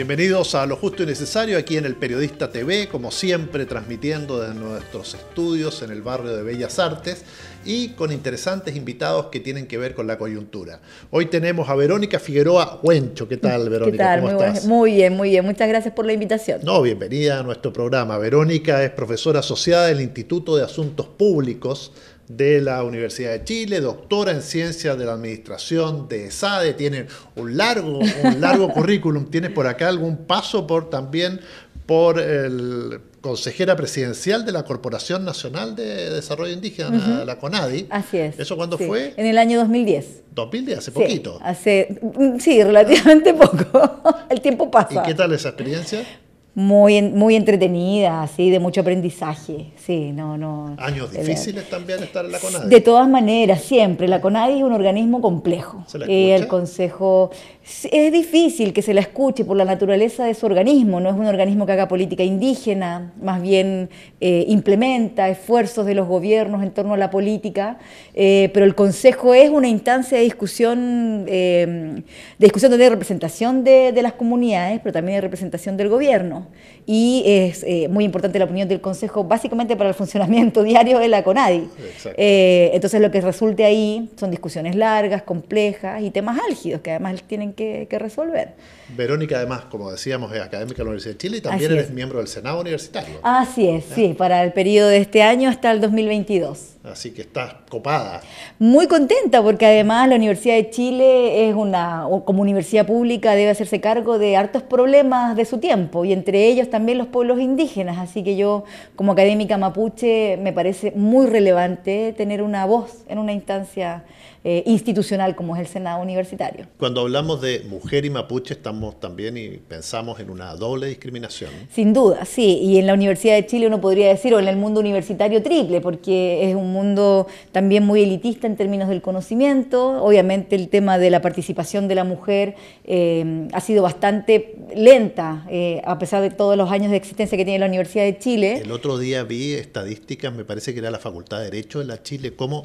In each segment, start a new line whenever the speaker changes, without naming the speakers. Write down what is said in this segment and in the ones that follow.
Bienvenidos a Lo Justo y Necesario aquí en El Periodista TV, como siempre transmitiendo desde nuestros estudios en el barrio de Bellas Artes y con interesantes invitados que tienen que ver con la coyuntura. Hoy tenemos a Verónica Figueroa Huencho. ¿Qué tal, Verónica?
¿Qué tal?
¿Cómo estás?
Muy bien, muy bien. Muchas gracias por la invitación.
No, bienvenida a nuestro programa. Verónica es profesora asociada del Instituto de Asuntos Públicos de la Universidad de Chile, doctora en Ciencias de la Administración de ESADE, tiene un largo currículum. ¿Tienes por acá algún paso también por el consejera presidencial de la Corporación Nacional de Desarrollo Indígena, la CONADI?
Así es.
¿Eso cuándo
sí.
fue?
En el año 2010.
¿2010? ¿Hace poquito?
Sí, relativamente poco. El tiempo pasa.
¿Y qué tal esa experiencia?
Muy entretenida, sí, de mucho aprendizaje. Sí, no.
¿Años difíciles también estar en la CONADI?
De todas maneras, siempre. La CONADI es un organismo complejo.
¿Se la escucha?
El Consejo es difícil que se la escuche por la naturaleza de su organismo. No es un organismo que haga política indígena, más bien implementa esfuerzos de los gobiernos en torno a la política. Pero el Consejo es una instancia de discusión donde hay representación de las comunidades, pero también hay representación del gobierno. Y es muy importante la opinión del Consejo, básicamente para el funcionamiento diario de la CONADI. Entonces lo que resulte ahí son discusiones largas, complejas y temas álgidos que además tienen que resolver.
Verónica, además, como decíamos, es académica de la Universidad de Chile y también eres miembro del Senado Universitario.
Así es, sí, para el periodo de este año hasta el 2022.
Así que estás copada.
Muy contenta porque además la Universidad de Chile como universidad pública debe hacerse cargo de hartos problemas de su tiempo y entre ellos también los pueblos indígenas. Así que yo como académica mapuche me parece muy relevante tener una voz en una instancia institucional como es el Senado Universitario.
Cuando hablamos de mujer y mapuche estamos también y pensamos en una doble discriminación.
Sin duda, sí, y en la Universidad de Chile uno podría decir, o en el mundo universitario triple, porque es un mundo también muy elitista en términos del conocimiento. Obviamente el tema de la participación de la mujer ha sido bastante lenta, a pesar de todos los años de existencia que tiene la Universidad de Chile.
El otro día vi estadísticas, me parece que era la Facultad de Derecho de la Chile, cómo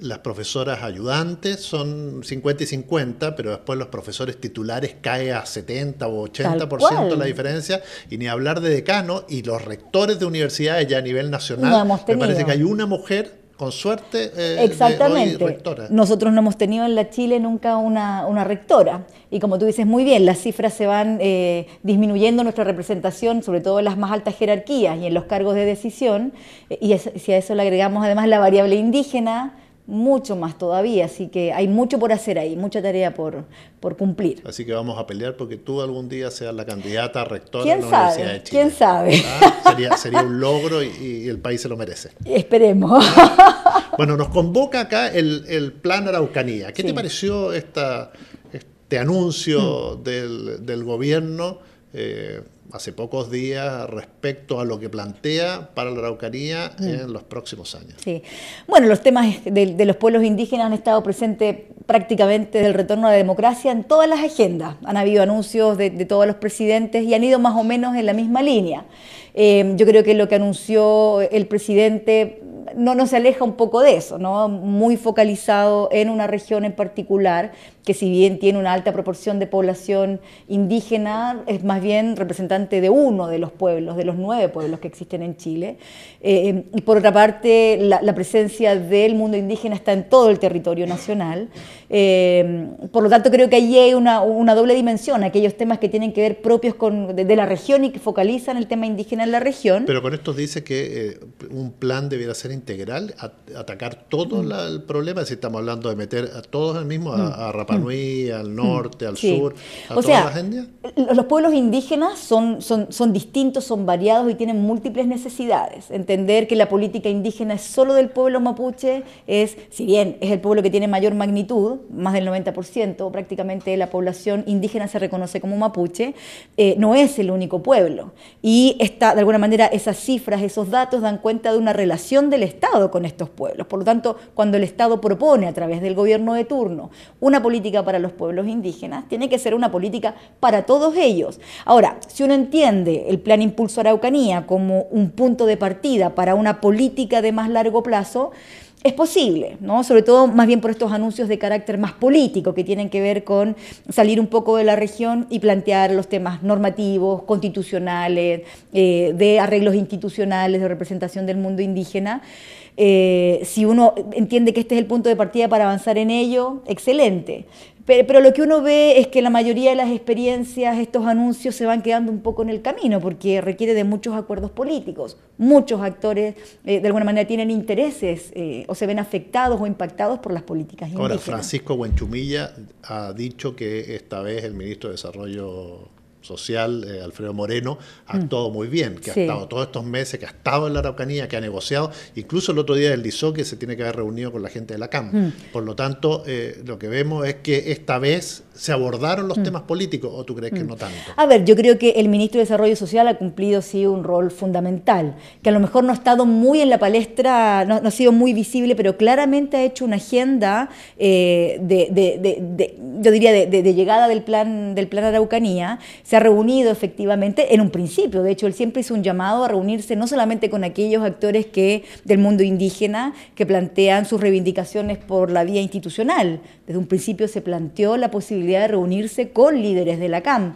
las profesoras ayudantes son 50 y 50, pero después los profesores titulares cae a 70 o 80% la diferencia, y ni hablar de decano, y los rectores de universidades ya a nivel nacional, me parece que hay una mujer, con suerte,
exactamente.
Hoy rectora.
Nosotros no hemos tenido en la Chile nunca una rectora, y como tú dices muy bien, las cifras se van disminuyendo nuestra representación, sobre todo en las más altas jerarquías y en los cargos de decisión, y si a eso le agregamos además la variable indígena, mucho más todavía, así que hay mucho por hacer ahí, mucha tarea por cumplir.
Así que vamos a pelear porque tú algún día seas la candidata a rectora de la Universidad de Chile.
¿Quién sabe?
Sería un logro y el país se lo merece.
Esperemos.
Bueno, nos convoca acá el Plan Araucanía. ¿Qué te pareció este anuncio del gobierno hace pocos días respecto a lo que plantea para la Araucanía en los próximos años?
Sí. Bueno, los temas de los pueblos indígenas han estado presentes prácticamente desde el retorno a la democracia en todas las agendas. Han habido anuncios de todos los presidentes y han ido más o menos en la misma línea. Yo creo que lo que anunció el presidente no se aleja un poco de eso, ¿no? Muy focalizado en una región en particular, que si bien tiene una alta proporción de población indígena, es más bien representante de uno de los pueblos, de los 9 pueblos que existen en Chile. Y por otra parte, la presencia del mundo indígena está en todo el territorio nacional. Por lo tanto, creo que allí hay una doble dimensión, aquellos temas que tienen que ver propios de la región y que focalizan el tema indígena en la región.
Pero con esto dice que un plan debiera ser integral, atacar todo el problema, si estamos hablando de meter a todos el mismo, a Rapa Nui, al norte, al sur, a todas las etnias.
Los pueblos indígenas son distintos, son variados y tienen múltiples necesidades. Entender que la política indígena es solo del pueblo mapuche si bien es el pueblo que tiene mayor magnitud, más del 90%, prácticamente la población indígena se reconoce como mapuche, no es el único pueblo. Y de alguna manera esas cifras, esos datos dan cuenta de una relación del Estado con estos pueblos. Por lo tanto, cuando el Estado propone a través del gobierno de turno una política para los pueblos indígenas, tiene que ser una política para todos ellos. Ahora, si uno entiende el Plan Impulso Araucanía como un punto de partida para una política de más largo plazo, Es posible, ¿no? Sobre todo más bien por estos anuncios de carácter más político que tienen que ver con salir un poco de la región y plantear los temas normativos, constitucionales, de arreglos institucionales, de representación del mundo indígena. Si uno entiende que este es el punto de partida para avanzar en ello, excelente. Pero lo que uno ve es que la mayoría de las experiencias, estos anuncios se van quedando un poco en el camino porque requiere de muchos acuerdos políticos. Muchos actores de alguna manera tienen intereses o se ven afectados o impactados por las políticas indígenas.
Ahora, Francisco Buenchumilla ha dicho que esta vez el ministro de Desarrollo Social, Alfredo Moreno, ha actuado muy bien, que ha estado todos estos meses, que ha estado en la Araucanía, que ha negociado, incluso el otro día deslizó que se tiene que haber reunido con la gente de la CAM. Por lo tanto, lo que vemos es que esta vez se abordaron los temas políticos, ¿o tú crees que no tanto?
A ver, yo creo que el ministro de Desarrollo Social ha cumplido sí un rol fundamental, que a lo mejor no ha estado muy en la palestra, no ha sido muy visible, pero claramente ha hecho una agenda yo diría de llegada del plan Araucanía. Se ha reunido efectivamente en un principio, de hecho él siempre hizo un llamado a reunirse no solamente con aquellos actores del mundo indígena que plantean sus reivindicaciones por la vía institucional. Desde un principio se planteó la posibilidad de reunirse con líderes de la CAM.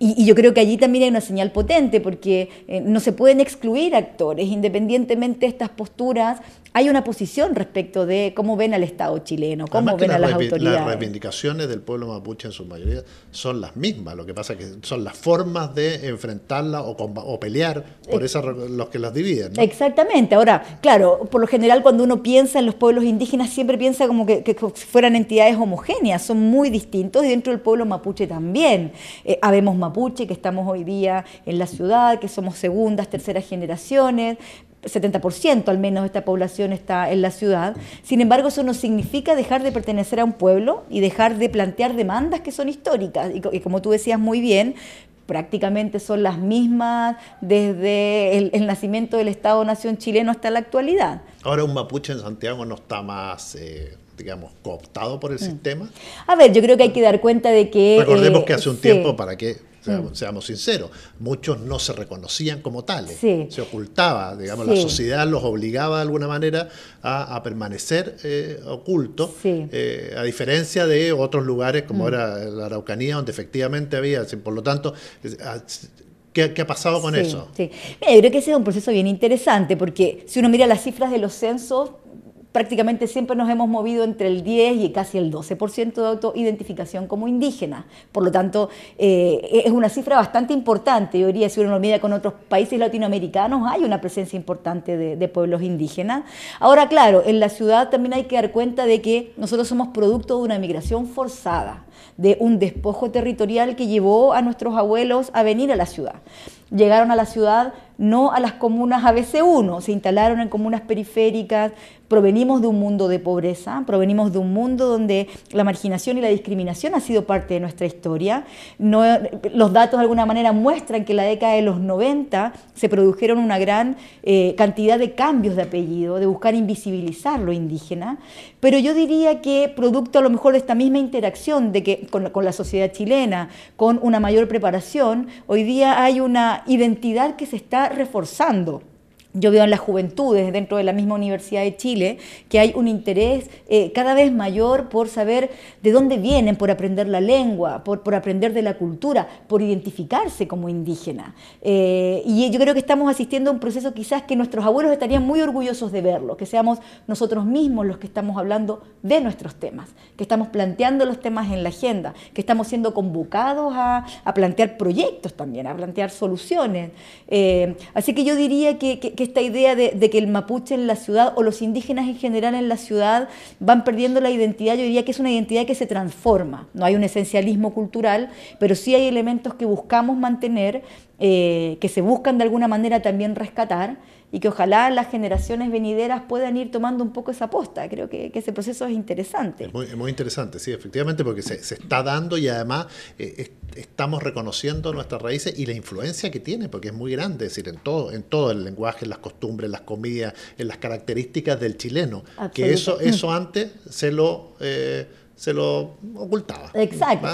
Y yo creo que allí también hay una señal potente porque no se pueden excluir actores, independientemente de estas posturas. Hay una posición respecto de cómo ven al Estado chileno, cómo ven a las autoridades.
Las reivindicaciones del pueblo mapuche en su mayoría son las mismas, lo que pasa es que son las formas de enfrentarlas o pelear por esas los que las dividen, ¿no?
Exactamente. Ahora, claro, por lo general cuando uno piensa en los pueblos indígenas siempre piensa como que fueran entidades homogéneas, son muy distintos y dentro del pueblo mapuche también. Habemos mapuche que estamos hoy día en la ciudad, que somos segundas, terceras generaciones, 70% al menos de esta población está en la ciudad. Sin embargo, eso no significa dejar de pertenecer a un pueblo y dejar de plantear demandas que son históricas. Y como tú decías muy bien, prácticamente son las mismas desde el nacimiento del Estado-Nación chileno hasta la actualidad.
Ahora, un mapuche en Santiago no está más digamos, cooptado por el sistema.
A ver, yo creo que hay que dar cuenta de que...
Recordemos que hace un tiempo, para que seamos sinceros, muchos no se reconocían como tales, se ocultaba, digamos, la sociedad los obligaba de alguna manera a permanecer ocultos, a diferencia de otros lugares como era la Araucanía, donde efectivamente había, por lo tanto... ¿Qué ha pasado con eso?
Mira, yo creo que ese es un proceso bien interesante, porque si uno mira las cifras de los censos, prácticamente siempre nos hemos movido entre el 10 y casi el 12% de autoidentificación como indígena. Por lo tanto, es una cifra bastante importante. Yo diría, si uno lo mide con otros países latinoamericanos, hay una presencia importante de pueblos indígenas. Ahora, claro, en la ciudad también hay que dar cuenta de que nosotros somos producto de una migración forzada, de un despojo territorial que llevó a nuestros abuelos a venir a la ciudad. Llegaron a la ciudad, no a las comunas ABC1, se instalaron en comunas periféricas, provenimos de un mundo de pobreza, provenimos de un mundo donde la marginación y la discriminación ha sido parte de nuestra historia. Los datos de alguna manera muestran que en la década de los 90 se produjeron una gran cantidad de cambios de apellido, de buscar invisibilizar lo indígena, pero yo diría que producto a lo mejor de esta misma interacción de que con la sociedad chilena, con una mayor preparación, hoy día hay una identidad que se está reforzando. Yo veo en las juventudes dentro de la misma Universidad de Chile que hay un interés cada vez mayor por saber de dónde vienen, por aprender la lengua, por aprender de la cultura, por identificarse como indígena. Y yo creo que estamos asistiendo a un proceso quizás que nuestros abuelos estarían muy orgullosos de verlo, que seamos nosotros mismos los que estamos hablando de nuestros temas, que estamos planteando los temas en la agenda, que estamos siendo convocados a plantear proyectos también, a plantear soluciones. Así que yo diría que esta idea de que el mapuche en la ciudad o los indígenas en general en la ciudad van perdiendo la identidad, yo diría que es una identidad que se transforma. No hay un esencialismo cultural, pero sí hay elementos que buscamos mantener, que se buscan de alguna manera también rescatar y que ojalá las generaciones venideras puedan ir tomando un poco esa posta. Creo que ese proceso es interesante.
Es muy interesante, sí, efectivamente, porque se está dando y además estamos reconociendo nuestras raíces y la influencia que tiene, porque es muy grande, es decir, en todo el lenguaje, en las costumbres, en las comidas, en las características del chileno, que eso antes se lo ocultaba.
Exacto.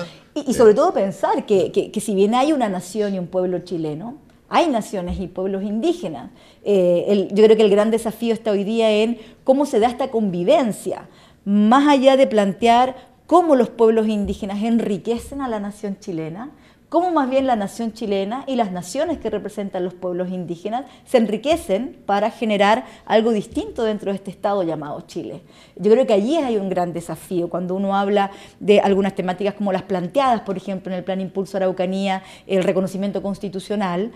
Y sobre todo pensar que si bien hay una nación y un pueblo chileno, Hay naciones y pueblos indígenas. Yo creo que el gran desafío está hoy día en cómo se da esta convivencia, más allá de plantear cómo los pueblos indígenas enriquecen a la nación chilena, cómo más bien la nación chilena y las naciones que representan los pueblos indígenas se enriquecen para generar algo distinto dentro de este Estado llamado Chile. Yo creo que allí hay un gran desafío cuando uno habla de algunas temáticas como las planteadas, por ejemplo, en el Plan Impulso Araucanía, el reconocimiento constitucional.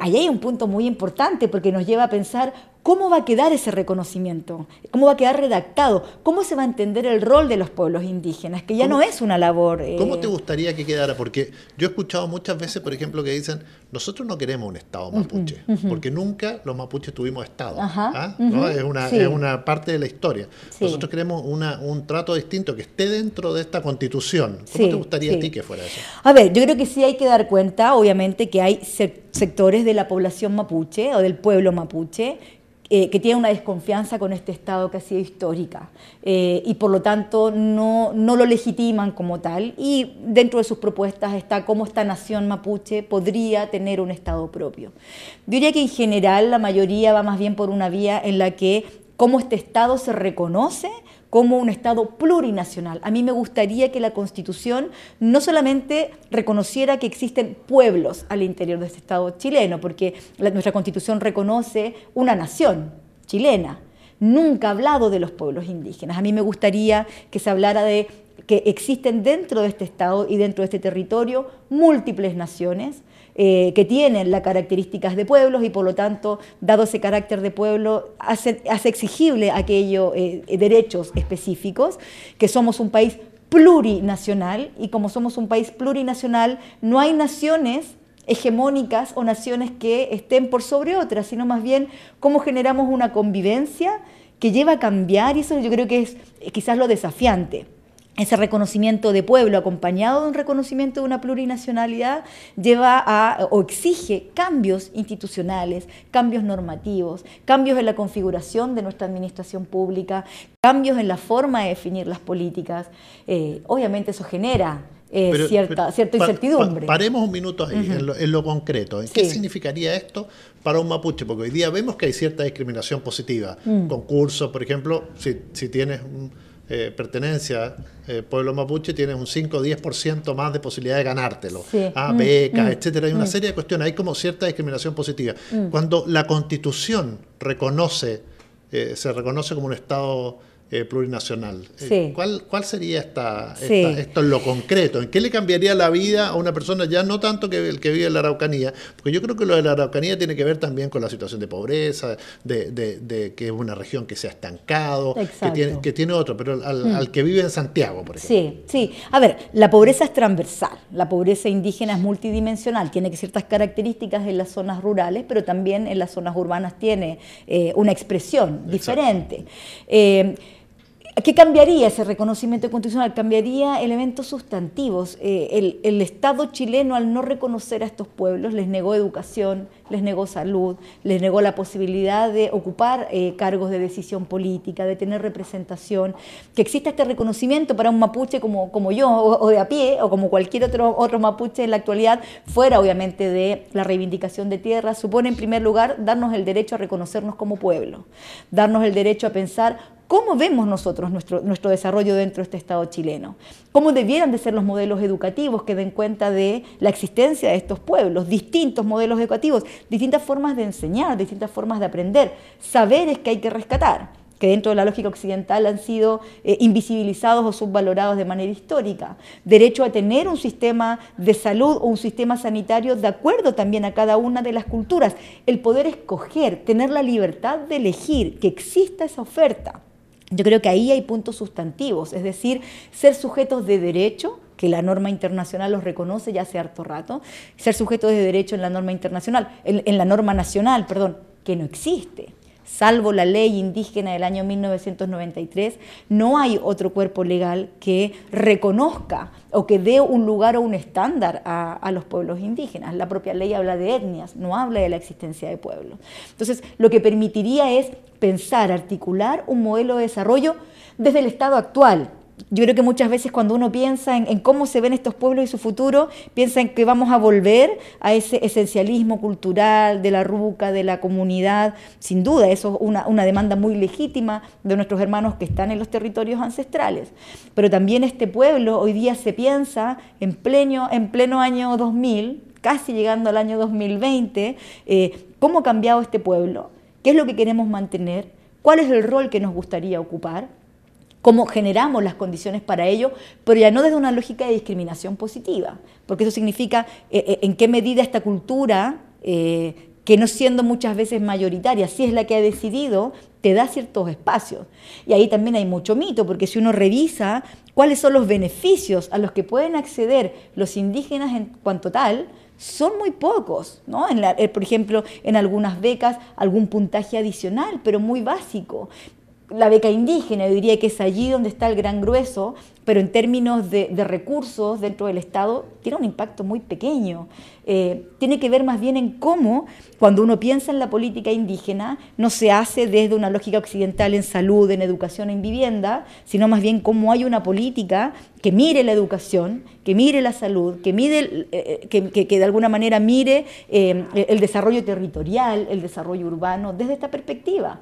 Allí hay un punto muy importante porque nos lleva a pensar cómo va a quedar ese reconocimiento, cómo va a quedar redactado, cómo se va a entender el rol de los pueblos indígenas, que ya no es una labor...
¿Cómo te gustaría que quedara? Porque yo he escuchado muchas veces, por ejemplo, que dicen, nosotros no queremos un Estado mapuche, porque nunca los mapuches tuvimos Estado. ¿No? Es una parte de la historia. Sí. Nosotros queremos un trato distinto que esté dentro de esta Constitución. ¿Cómo te gustaría a ti que fuera eso?
A ver, yo creo que sí hay que dar cuenta, obviamente, que hay sectores de la población mapuche o del pueblo mapuche que tienen una desconfianza con este Estado que ha sido histórica y por lo tanto no lo legitiman como tal, y dentro de sus propuestas está cómo esta nación mapuche podría tener un Estado propio. Yo diría que en general la mayoría va más bien por una vía en la que cómo este Estado se reconoce como un Estado plurinacional. A mí me gustaría que la Constitución no solamente reconociera que existen pueblos al interior de este Estado chileno, porque nuestra Constitución reconoce una nación chilena, nunca ha hablado de los pueblos indígenas. A mí me gustaría que se hablara de que existen dentro de este Estado y dentro de este territorio múltiples naciones que tienen las características de pueblos y por lo tanto, dado ese carácter de pueblo, hace exigible aquellos derechos específicos, que somos un país plurinacional y como somos un país plurinacional no hay naciones hegemónicas o naciones que estén por sobre otras, sino más bien cómo generamos una convivencia que lleva a cambiar, y eso yo creo que es quizás lo desafiante. Ese reconocimiento de pueblo acompañado de un reconocimiento de una plurinacionalidad lleva a o exige cambios institucionales, cambios normativos, cambios en la configuración de nuestra administración pública, cambios en la forma de definir las políticas. Obviamente eso genera cierta incertidumbre.
Paremos un minuto ahí, en lo concreto. ¿Qué significaría esto para un mapuche? Porque hoy día vemos que hay cierta discriminación positiva. Concursos, por ejemplo, si tienes pertenencia pueblo mapuche, tienes un 5 o 10% más de posibilidad de ganártelo. Becas, etcétera. Hay una serie de cuestiones. Hay como cierta discriminación positiva. Cuando la Constitución se reconoce como un Estado plurinacional. ¿Cuál sería esto en lo concreto? ¿En qué le cambiaría la vida a una persona, ya no tanto que el que vive en la Araucanía? Porque yo creo que lo de la Araucanía tiene que ver también con la situación de pobreza, de que es una región que se ha estancado, que tiene otro, pero al que vive en Santiago, por ejemplo.
Sí. A ver, la pobreza es transversal, la pobreza indígena es multidimensional, tiene ciertas características en las zonas rurales, pero también en las zonas urbanas tiene una expresión diferente. ¿Qué cambiaría ese reconocimiento constitucional? Cambiaría elementos sustantivos. El Estado chileno, al no reconocer a estos pueblos, les negó educación, les negó salud, les negó la posibilidad de ocupar cargos de decisión política, de tener representación. Que exista este reconocimiento para un mapuche como yo, o de a pie, o como cualquier otro mapuche en la actualidad, fuera obviamente de la reivindicación de tierra, supone en primer lugar darnos el derecho a reconocernos como pueblo, darnos el derecho a pensar ¿cómo vemos nosotros nuestro desarrollo dentro de este Estado chileno? ¿Cómo debieran de ser los modelos educativos que den cuenta de la existencia de estos pueblos? Distintos modelos educativos, distintas formas de enseñar, distintas formas de aprender, saberes que hay que rescatar, que dentro de la lógica occidental han sido invisibilizados o subvalorados de manera histórica. Derecho a tener un sistema de salud o un sistema sanitario de acuerdo también a cada una de las culturas. El poder escoger, tener la libertad de elegir, que exista esa oferta. Yo creo que ahí hay puntos sustantivos, es decir, ser sujetos de derecho, que la norma internacional los reconoce ya hace harto rato, ser sujetos de derecho en la norma internacional, en la norma nacional, que no existe. Salvo la ley indígena del año 1993, no hay otro cuerpo legal que reconozca o que dé un lugar o un estándar a los pueblos indígenas. La propia ley habla de etnias, no habla de la existencia de pueblos. Entonces, lo que permitiría es pensar, articular un modelo de desarrollo desde el Estado actual, yo creo que muchas veces cuando uno piensa en cómo se ven estos pueblos y su futuro, piensa en que vamos a volver a ese esencialismo cultural de la ruca, de la comunidad. Sin duda, eso es una demanda muy legítima de nuestros hermanos que están en los territorios ancestrales. Pero también este pueblo hoy día se piensa en pleno año 2000, casi llegando al año 2020, cómo ha cambiado este pueblo, qué es lo que queremos mantener, cuál es el rol que nos gustaría ocupar, cómo generamos las condiciones para ello, pero ya no desde una lógica de discriminación positiva, porque eso significa en qué medida esta cultura, que no siendo muchas veces mayoritaria, si es la que ha decidido, te da ciertos espacios. Y ahí también hay mucho mito, porque si uno revisa cuáles son los beneficios a los que pueden acceder los indígenas en cuanto tal, son muy pocos, ¿no? Por ejemplo, en algunas becas, algún puntaje adicional, pero muy básico. La beca indígena, yo diría que es allí donde está el gran grueso, pero en términos de recursos dentro del Estado tiene un impacto muy pequeño. Tiene que ver más bien en cómo, cuando uno piensa en la política indígena, no se hace desde una lógica occidental en salud, en educación, en vivienda, sino más bien cómo hay una política que mire la educación, que mire la salud, que de alguna manera mire el desarrollo territorial, el desarrollo urbano, desde esta perspectiva.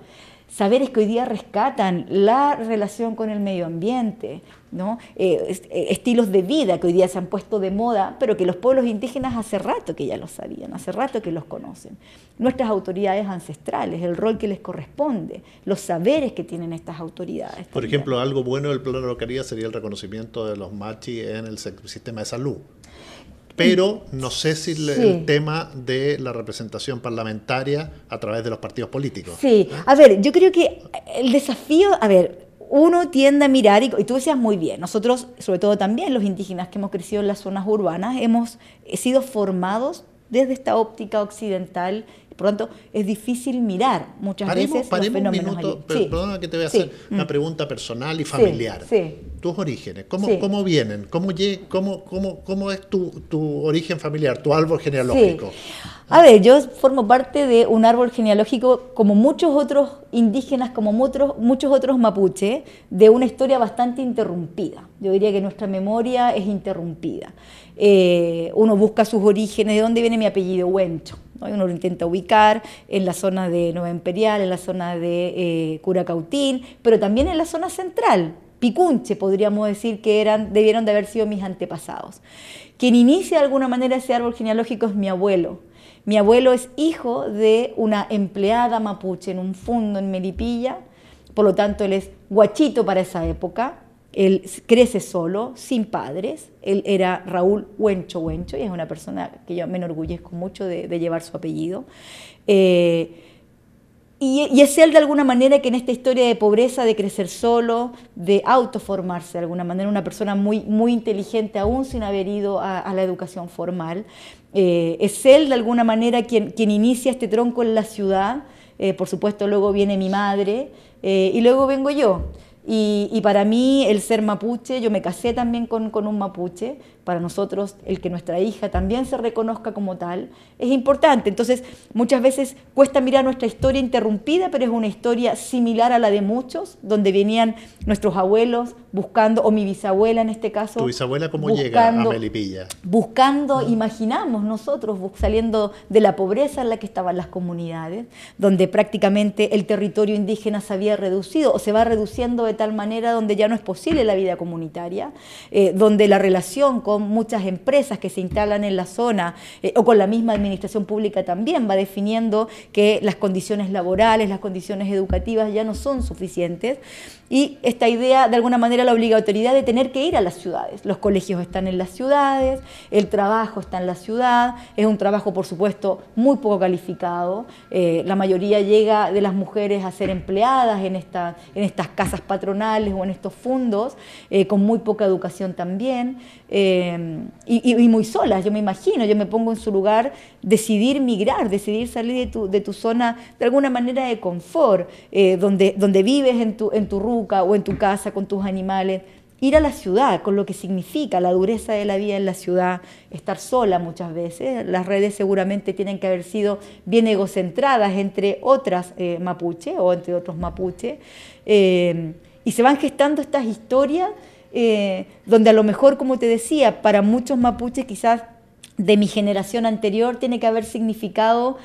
Saberes que hoy día rescatan la relación con el medio ambiente, ¿no? Estilos de vida que hoy día se han puesto de moda, pero que los pueblos indígenas hace rato que ya los sabían, hace rato que los conocen. Nuestras autoridades ancestrales, el rol que les corresponde, los saberes que tienen estas autoridades.
Por ejemplo, algo bueno del Plan Araucanía sería el reconocimiento de los machi en el sistema de salud. Pero no sé si el tema de la representación parlamentaria a través de los partidos políticos.
Sí, a ver, yo creo que el desafío, uno tiende a mirar, y tú decías muy bien, nosotros, sobre todo también los indígenas que hemos crecido en las zonas urbanas, hemos sido formados desde esta óptica occidental. Por lo tanto, es difícil mirar muchas veces los fenómenos allí.
Perdona que te voy a hacer una pregunta personal y familiar. Tus orígenes, ¿cómo vienen? ¿Cómo es tu origen familiar, tu árbol genealógico?
A ver, yo formo parte de un árbol genealógico, como muchos otros indígenas, como muchos otros mapuche, de una historia bastante interrumpida. Yo diría que nuestra memoria es interrumpida. Uno busca sus orígenes, ¿de dónde viene mi apellido? Huencho, ¿no? Uno lo intenta ubicar en la zona de Nueva Imperial, en la zona de Curacautín, pero también en la zona central. Picunche, podríamos decir que debieron de haber sido mis antepasados. Quien inicia de alguna manera ese árbol genealógico es mi abuelo. Mi abuelo es hijo de una empleada mapuche en un fundo en Melipilla, por lo tanto él es guachito para esa época. Él crece solo, sin padres. Él era Raúl Huencho Huencho y es una persona que yo me enorgullezco mucho de llevar su apellido. Y es él de alguna manera que en esta historia de pobreza, de crecer solo, de autoformarse de alguna manera, una persona muy, muy inteligente aún sin haber ido a la educación formal, es él de alguna manera quien inicia este tronco en la ciudad. Por supuesto luego viene mi madre y luego vengo yo. Y para mí el ser mapuche, yo me casé también con un mapuche, para nosotros el que nuestra hija también se reconozca como tal es importante. Entonces muchas veces cuesta mirar nuestra historia interrumpida, pero es una historia similar a la de muchos, donde venían nuestros abuelos buscando, o mi bisabuela en este caso.
¿Tu bisabuela cómo llega a Melipilla?
Buscando, imaginamos nosotros, saliendo de la pobreza en la que estaban las comunidades, donde prácticamente el territorio indígena se había reducido o se va reduciendo de tal manera donde ya no es posible la vida comunitaria, donde la relación con muchas empresas que se instalan en la zona o con la misma administración pública también va definiendo que las condiciones laborales, las condiciones educativas ya no son suficientes, y esta idea de alguna manera la obligatoriedad de tener que ir a las ciudades. Los colegios están en las ciudades, el trabajo está en la ciudad, es un trabajo por supuesto muy poco calificado, la mayoría llega de las mujeres a ser empleadas en estas casas patronales o en estos fondos, con muy poca educación también, y muy solas. Yo me imagino, yo me pongo en su lugar, decidir migrar, decidir salir de tu zona de alguna manera de confort, donde vives en tu ruca o en tu casa con tus animales, ir a la ciudad, con lo que significa la dureza de la vida en la ciudad, estar sola muchas veces. Las redes seguramente tienen que haber sido bien egocentradas entre otras mapuche o entre otros mapuche, y se van gestando estas historias donde a lo mejor, como te decía, para muchos mapuches quizás de mi generación anterior tiene que haber significado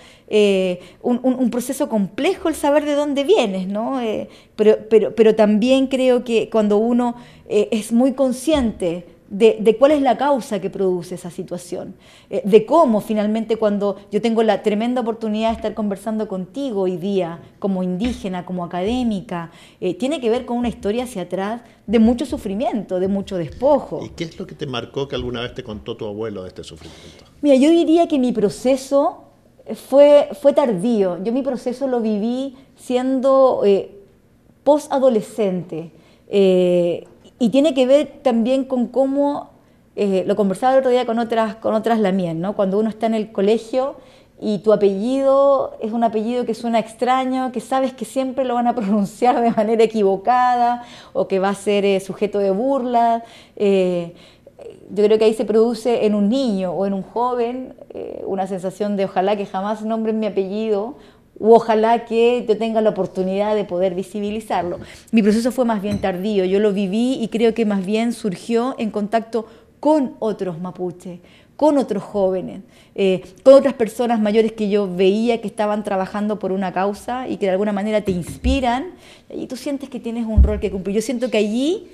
un proceso complejo el saber de dónde vienes, ¿no? Pero también creo que cuando uno es muy consciente de cuál es la causa que produce esa situación, de cómo finalmente cuando yo tengo la tremenda oportunidad de estar conversando contigo hoy día, como indígena, como académica, tiene que ver con una historia hacia atrás de mucho sufrimiento, de mucho despojo.
¿Y qué es lo que te marcó que alguna vez te contó tu abuelo de este sufrimiento?
Mira, yo diría que mi proceso fue tardío. Yo mi proceso lo viví siendo posadolescente. Y tiene que ver también con cómo, lo conversaba el otro día con otras lamien, ¿no? Cuando uno está en el colegio y tu apellido es un apellido que suena extraño, que sabes que siempre lo van a pronunciar de manera equivocada o que va a ser sujeto de burla. Yo creo que ahí se produce en un niño o en un joven una sensación de ojalá que jamás nombren mi apellido, u ojalá que yo tenga la oportunidad de poder visibilizarlo. Mi proceso fue más bien tardío, yo lo viví y creo que más bien surgió en contacto con otros mapuches, con otros jóvenes, con otras personas mayores que yo veía que estaban trabajando por una causa y que de alguna manera te inspiran, y tú sientes que tienes un rol que cumplir. Yo siento que allí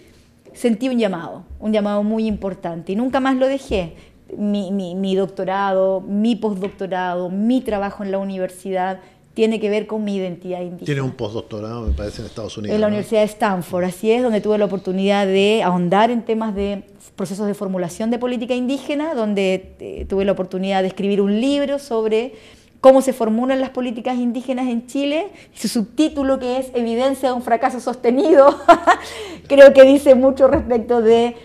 sentí un llamado muy importante y nunca más lo dejé. Mi doctorado, mi postdoctorado, mi trabajo en la universidad tiene que ver con mi identidad indígena.
Tienes un postdoctorado, me parece, en Estados Unidos.
En la Universidad de Stanford, así es, donde tuve la oportunidad de ahondar en temas de procesos de formulación de política indígena, donde tuve la oportunidad de escribir un libro sobre cómo se formulan las políticas indígenas en Chile, y su subtítulo, que es Evidencia de un fracaso sostenido, creo que dice mucho respecto de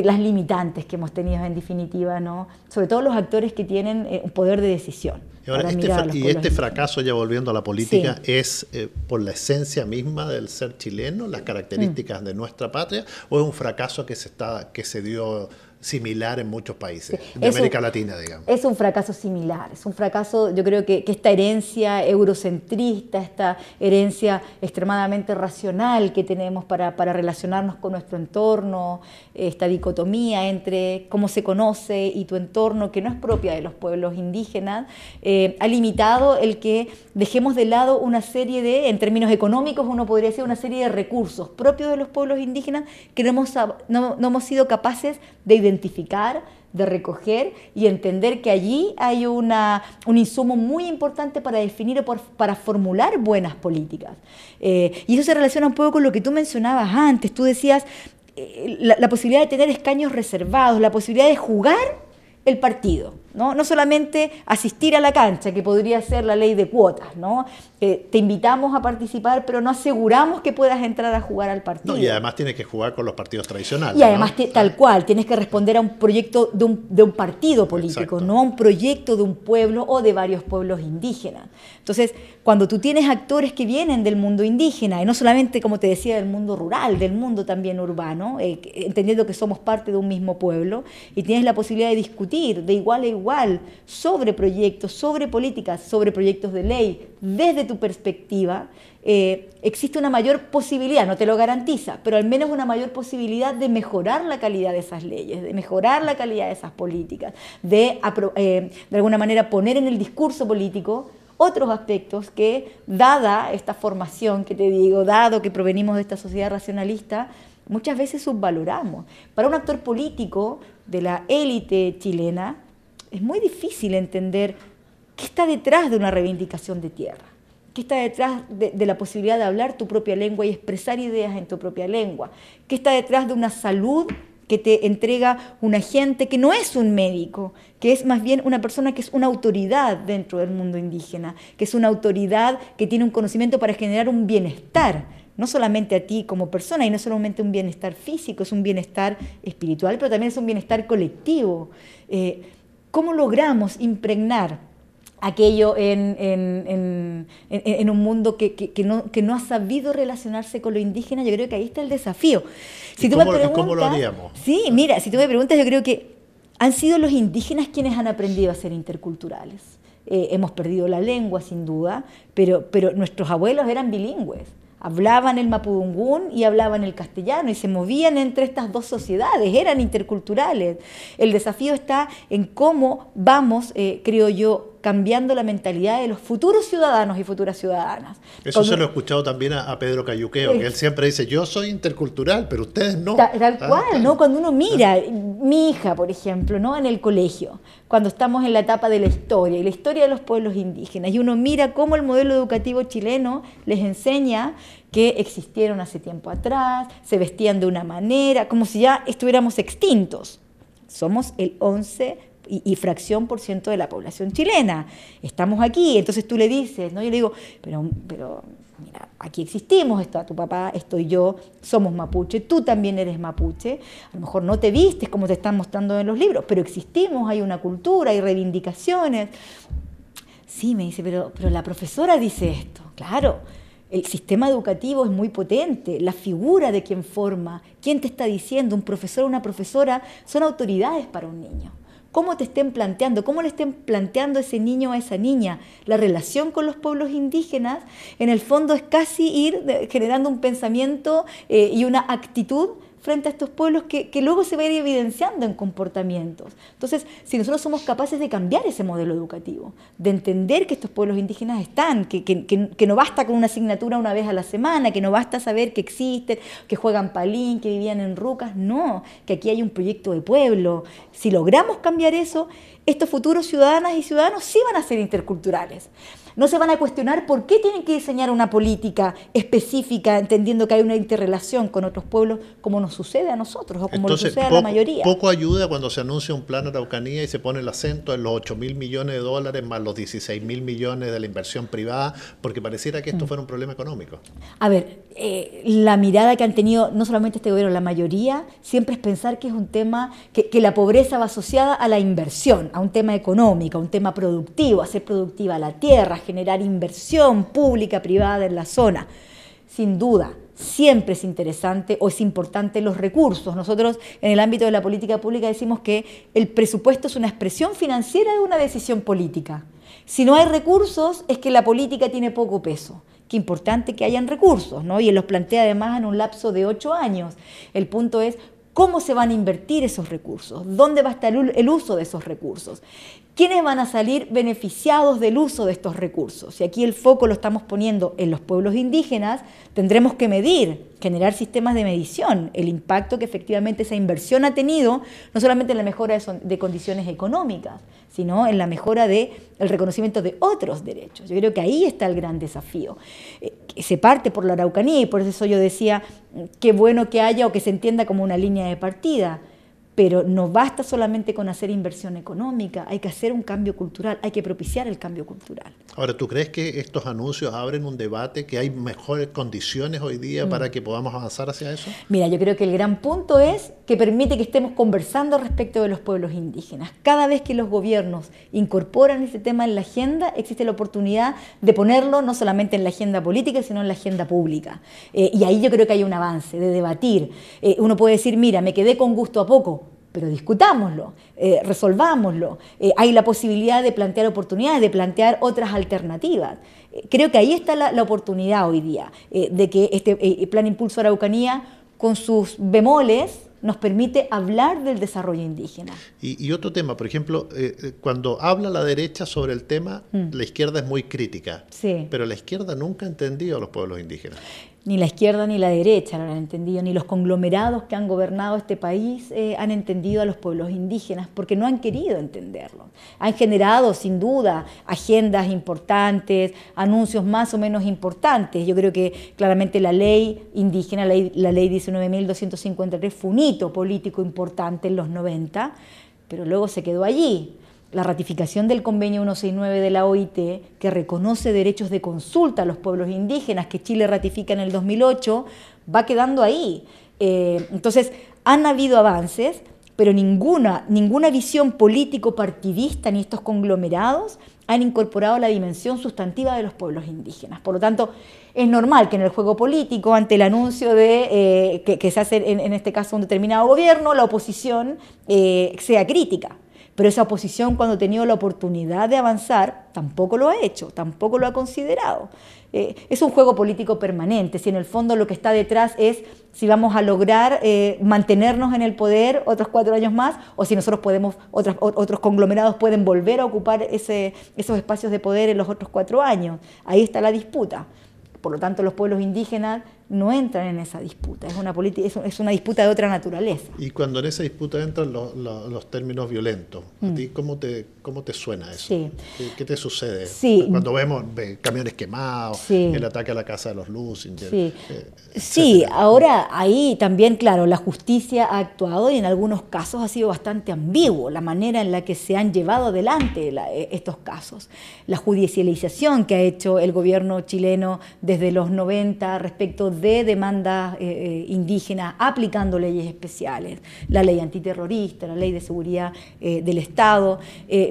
las limitantes que hemos tenido en definitiva, ¿no? Sobre todo los actores que tienen un poder de decisión.
Y ahora, este fracaso, ya volviendo a la política, sí, ¿es por la esencia misma del ser chileno, las características de nuestra patria, o es un fracaso que se dio similar en muchos países de América Latina, digamos?
Es un fracaso similar, es un fracaso, yo creo que esta herencia eurocentrista, esta herencia extremadamente racional que tenemos para relacionarnos con nuestro entorno, esta dicotomía entre cómo se conoce y tu entorno, que no es propia de los pueblos indígenas, ha limitado el que dejemos de lado una serie de, en términos económicos uno podría decir, una serie de recursos propios de los pueblos indígenas que no hemos sido capaces de identificar, de recoger y entender que allí hay un insumo muy importante para definir o para formular buenas políticas. Y eso se relaciona un poco con lo que tú mencionabas antes. Tú decías la posibilidad de tener escaños reservados, la posibilidad de jugar el partido, ¿no? No solamente asistir a la cancha, que podría ser la ley de cuotas, ¿no? Te invitamos a participar, pero no aseguramos que puedas entrar a jugar al partido.
No, y además tienes que jugar con los partidos tradicionales.
Y además, ¿no? Tal cual, tienes que responder a un proyecto de un partido político, exacto, no a un proyecto de un pueblo o de varios pueblos indígenas. Entonces, cuando tú tienes actores que vienen del mundo indígena, y no solamente, como te decía, del mundo rural, del mundo también urbano, entendiendo que somos parte de un mismo pueblo, y tienes la posibilidad de discutir de igual a igual sobre proyectos, sobre políticas, sobre proyectos de ley, desde tu perspectiva, existe una mayor posibilidad, no te lo garantiza, pero al menos una mayor posibilidad de mejorar la calidad de esas leyes, de mejorar la calidad de esas políticas, de alguna manera poner en el discurso político otros aspectos que, dada esta formación que te digo, dado que provenimos de esta sociedad racionalista, muchas veces subvaloramos. Para un actor político de la élite chilena, es muy difícil entender qué está detrás de una reivindicación de tierra, qué está detrás de la posibilidad de hablar tu propia lengua y expresar ideas en tu propia lengua, qué está detrás de una salud que te entrega un agente que no es un médico, que es más bien una persona que es una autoridad dentro del mundo indígena, que es una autoridad que tiene un conocimiento para generar un bienestar, no solamente a ti como persona, y no solamente un bienestar físico, es un bienestar espiritual, pero también es un bienestar colectivo. ¿Cómo logramos impregnar aquello en un mundo que no ha sabido relacionarse con lo indígena? Yo creo que ahí está el desafío. Si
¿Cómo lo haríamos?
Sí, mira, si tú me preguntas, yo creo que han sido los indígenas quienes han aprendido a ser interculturales. Hemos perdido la lengua, sin duda, pero nuestros abuelos eran bilingües. hablaban el mapudungún y hablaban el castellano y se movían entre estas dos sociedades, eran interculturales. El desafío está en cómo vamos, creo yo, cambiando la mentalidad de los futuros ciudadanos y futuras ciudadanas.
Eso se lo he escuchado también a Pedro Cayuqueo, que él siempre dice, yo soy intercultural, pero ustedes no.
Tal cual, ¿no? Cuando uno mira, mi hija, por ejemplo, ¿no? En el colegio, cuando estamos en la etapa de la historia, y la historia de los pueblos indígenas, y uno mira cómo el modelo educativo chileno les enseña que existieron hace tiempo atrás, se vestían de una manera, como si ya estuviéramos extintos. Somos el 11 y fracción por ciento de la población chilena. Estamos aquí, entonces tú le dices, ¿no? Yo le digo, pero mira, aquí existimos, está tu papá, estoy yo, somos mapuche, tú también eres mapuche, a lo mejor no te vistes como te están mostrando en los libros, pero existimos, hay una cultura, hay reivindicaciones. Sí, me dice, pero la profesora dice esto, claro. El sistema educativo es muy potente, la figura de quien forma, quién te está diciendo, un profesor o una profesora, son autoridades para un niño. Cómo te estén planteando, cómo le estén planteando a ese niño o a esa niña la relación con los pueblos indígenas, en el fondo es casi ir generando un pensamiento y una actitud frente a estos pueblos que luego se va a ir evidenciando en comportamientos. Entonces, si nosotros somos capaces de cambiar ese modelo educativo, de entender que estos pueblos indígenas están, que no basta con una asignatura una vez a la semana, que no basta saber que existen, que juegan palín, que vivían en rucas, no, que aquí hay un proyecto de pueblo. Si logramos cambiar eso, estos futuros ciudadanas y ciudadanos sí van a ser interculturales. No se van a cuestionar por qué tienen que diseñar una política específica, entendiendo que hay una interrelación con otros pueblos, como nos sucede a nosotros o como le sucede a la mayoría.
Poco ayuda cuando se anuncia un plan Araucanía y se pone el acento en los 8.000 millones de dólares más los 16.000 millones de la inversión privada, porque pareciera que esto fuera un problema económico.
A ver, la mirada que han tenido no solamente este gobierno, la mayoría, siempre es pensar que es un tema, que la pobreza va asociada a la inversión, a un tema económico, a un tema productivo, a hacer productiva la tierra, generar inversión pública, privada en la zona. Sin duda, siempre es interesante o es importante los recursos. Nosotros en el ámbito de la política pública decimos que el presupuesto es una expresión financiera de una decisión política. Si no hay recursos, es que la política tiene poco peso. Qué importante que hayan recursos, ¿no? Y él los plantea además en un lapso de 8 años. El punto es cómo se van a invertir esos recursos, dónde va a estar el uso de esos recursos, quiénes van a salir beneficiados del uso de estos recursos. Y aquí el foco lo estamos poniendo en los pueblos indígenas, tendremos que medir, generar sistemas de medición, el impacto que efectivamente esa inversión ha tenido, no solamente en la mejora de condiciones económicas, sino en la mejora del reconocimiento de otros derechos. Yo creo que ahí está el gran desafío. Se parte por la Araucanía y por eso yo decía, qué bueno que haya o que se entienda como una línea de partida, pero no basta solamente con hacer inversión económica, hay que hacer un cambio cultural, hay que propiciar el cambio cultural.
Ahora, ¿tú crees que estos anuncios abren un debate, que hay mejores condiciones hoy día para que podamos avanzar hacia eso?
Mira, yo creo que el gran punto es que permite que estemos conversando respecto de los pueblos indígenas. Cada vez que los gobiernos incorporan este tema en la agenda, existe la oportunidad de ponerlo no solamente en la agenda política, sino en la agenda pública. Y ahí yo creo que hay un avance, de debatir. Uno puede decir, mira, me quedé con gusto a poco, pero discutámoslo, resolvámoslo. Hay la posibilidad de plantear oportunidades, de plantear otras alternativas. Creo que ahí está la oportunidad hoy día, de que este Plan Impulso Araucanía, con sus bemoles, nos permite hablar del desarrollo indígena.
Y otro tema, por ejemplo, cuando habla la derecha sobre el tema, la izquierda es muy crítica,
sí.
Pero la izquierda nunca ha entendido a los pueblos indígenas.
Ni la izquierda ni la derecha lo han entendido, ni los conglomerados que han gobernado este país han entendido a los pueblos indígenas, porque no han querido entenderlo. Han generado, sin duda, agendas importantes, anuncios más o menos importantes. Yo creo que claramente la ley indígena, la ley 19.253, fue un hito político importante en los 90, pero luego se quedó allí. La ratificación del convenio 169 de la OIT, que reconoce derechos de consulta a los pueblos indígenas, que Chile ratifica en el 2008, va quedando ahí. Entonces, han habido avances, pero ninguna visión político-partidista ni estos conglomerados han incorporado la dimensión sustantiva de los pueblos indígenas. Por lo tanto, es normal que en el juego político, ante el anuncio que se hace en este caso un determinado gobierno, la oposición sea crítica. Pero esa oposición, cuando ha tenido la oportunidad de avanzar, tampoco lo ha hecho, tampoco lo ha considerado. Es un juego político permanente, si en el fondo lo que está detrás es si vamos a lograr mantenernos en el poder otros 4 años más, o si nosotros podemos, otros conglomerados pueden volver a ocupar esos espacios de poder en los otros 4 años. Ahí está la disputa. Por lo tanto, los pueblos indígenas no entran en esa disputa, es una disputa de otra naturaleza.
Y cuando en esa disputa entran los términos violentos, ¿a ti cómo te suena eso?
Sí.
¿Qué te sucede?
Sí.
Cuando vemos camiones quemados,
sí.
el ataque a la casa de los Lusinger.
Sí. Sí, ahora ahí también, claro, la justicia ha actuado y en algunos casos ha sido bastante ambiguo la manera en la que se han llevado adelante estos casos. La judicialización que ha hecho el gobierno chileno desde los 90 respecto de demandas indígenas, aplicando leyes especiales, la ley antiterrorista, la ley de seguridad del Estado,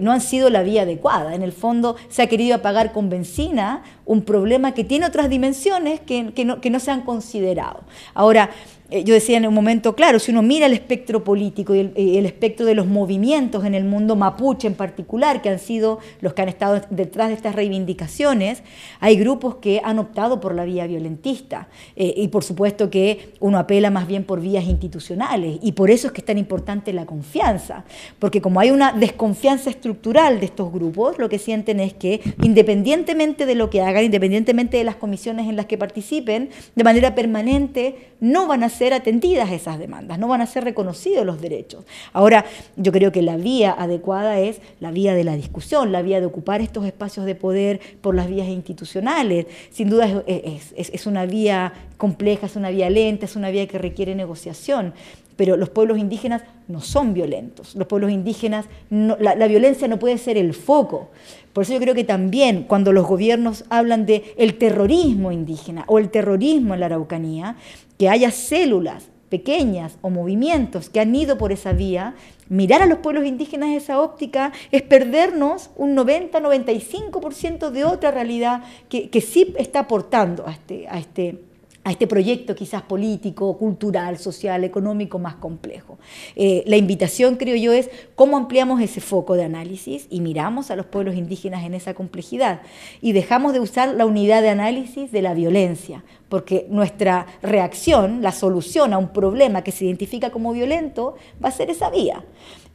no han sido la vía adecuada. En el fondo se ha querido apagar con benzina un problema que tiene otras dimensiones que no se han considerado. Ahora, yo decía en un momento, claro, si uno mira el espectro político y el espectro de los movimientos en el mundo mapuche en particular, que han sido los que han estado detrás de estas reivindicaciones, hay grupos que han optado por la vía violentista y por supuesto que uno apela más bien por vías institucionales, y por eso es que es tan importante la confianza, porque como hay una desconfianza estructural de estos grupos, lo que sienten es que independientemente de lo que hagan, independientemente de las comisiones en las que participen, de manera permanente no van a ser atendidas esas demandas, no van a ser reconocidos los derechos. Ahora, yo creo que la vía adecuada es la vía de la discusión, la vía de ocupar estos espacios de poder por las vías institucionales. Sin duda es una vía compleja, es una vía lenta, es una vía que requiere negociación, pero los pueblos indígenas no son violentos. Los pueblos indígenas, la violencia no puede ser el foco. Por eso yo creo que también cuando los gobiernos hablan de el terrorismo indígena o el terrorismo en la Araucanía, que haya células pequeñas o movimientos que han ido por esa vía, mirar a los pueblos indígenas esa óptica es perdernos un 90-95% de otra realidad que sí está aportando a este proyecto quizás político, cultural, social, económico más complejo. La invitación, creo yo, es cómo ampliamos ese foco de análisis y miramos a los pueblos indígenas en esa complejidad y dejamos de usar la unidad de análisis de la violencia, porque nuestra reacción, la solución a un problema que se identifica como violento, va a ser esa vía.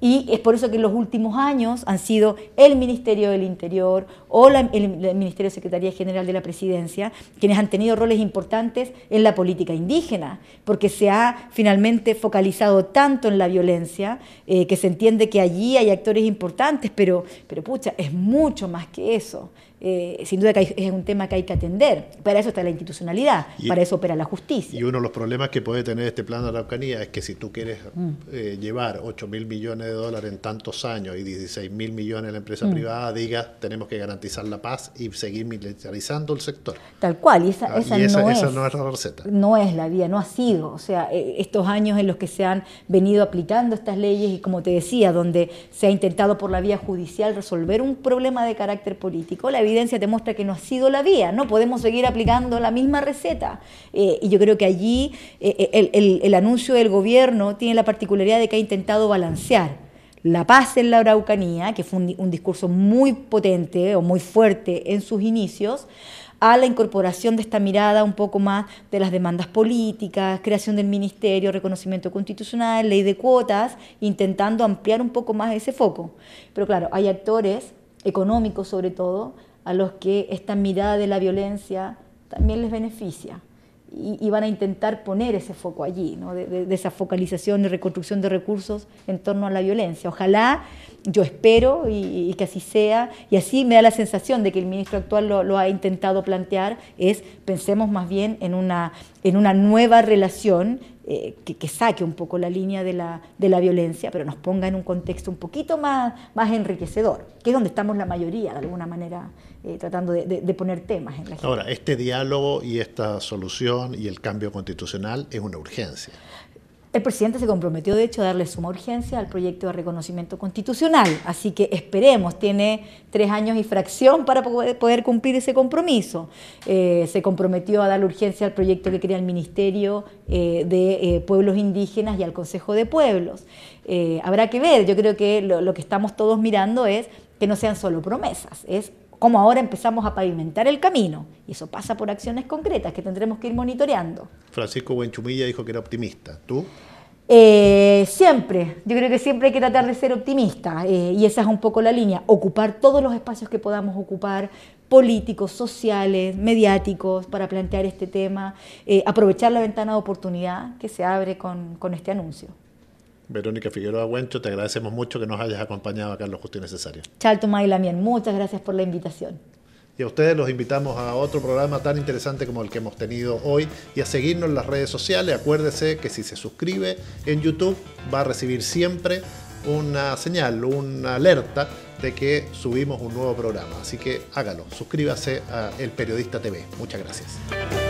Y es por eso que en los últimos años han sido el Ministerio del Interior o el Ministerio de Secretaría General de la Presidencia quienes han tenido roles importantes en la política indígena, porque se ha finalmente focalizado tanto en la violencia que se entiende que allí hay actores importantes, pero pucha, es mucho más que eso. Sin duda que es un tema que hay que atender. Para eso está la institucionalidad, para eso opera la justicia.
Y uno de los problemas que puede tener este plan de Araucanía es que si tú quieres llevar 8.000 millones de dólares en tantos años y 16.000 millones en la empresa privada, digas, tenemos que garantizar la paz y seguir militarizando el sector.
Tal cual, y esa no es
la receta.
No es la vía, no ha sido. O sea, estos años en los que se han venido aplicando estas leyes y, como te decía, donde se ha intentado por la vía judicial resolver un problema de carácter político, la evidencia te muestra que no ha sido la vía, no podemos seguir aplicando la misma receta. Y yo creo que allí el anuncio del gobierno tiene la particularidad de que ha intentado balancear la paz en la Araucanía, que fue un discurso muy potente o muy fuerte en sus inicios, a la incorporación de esta mirada un poco más de las demandas políticas, creación del ministerio, reconocimiento constitucional, ley de cuotas, intentando ampliar un poco más ese foco. Pero claro, hay actores económicos sobre todo, a los que esta mirada de la violencia también les beneficia y van a intentar poner ese foco allí, ¿no? de esa focalización y reconstrucción de recursos en torno a la violencia. Ojalá, yo espero y que así sea, y así me da la sensación de que el ministro actual lo ha intentado plantear, pensemos más bien en una nueva relación que saque un poco la línea de la violencia, pero nos ponga en un contexto un poquito más enriquecedor, que es donde estamos la mayoría, de alguna manera, tratando de poner temas en la agenda.
Ahora, este diálogo y esta solución y el cambio constitucional es una urgencia.
El presidente se comprometió, de hecho, a darle suma urgencia al proyecto de reconocimiento constitucional, así que esperemos, tiene 3 años y fracción para poder cumplir ese compromiso. Se comprometió a darle urgencia al proyecto que crea el Ministerio de Pueblos Indígenas y al Consejo de Pueblos. Habrá que ver, yo creo que lo que estamos todos mirando es que no sean solo promesas, es cómo ahora empezamos a pavimentar el camino. Y eso pasa por acciones concretas que tendremos que ir monitoreando.
Francisco Buenchumilla dijo que era optimista. ¿Tú?
Siempre, yo creo que siempre hay que tratar de ser optimista y esa es un poco la línea, ocupar todos los espacios que podamos ocupar, políticos, sociales, mediáticos, para plantear este tema, aprovechar la ventana de oportunidad que se abre con este anuncio.
Verónica Figueroa Huencho, te agradecemos mucho que nos hayas acompañado acá en Lo Justo y Necesario.
Charto Maylamien, muchas gracias por la invitación.
Y a ustedes los invitamos a otro programa tan interesante como el que hemos tenido hoy y a seguirnos en las redes sociales. Acuérdese que si se suscribe en YouTube va a recibir siempre una señal, una alerta de que subimos un nuevo programa. Así que hágalo, suscríbase a El Periodista TV. Muchas gracias.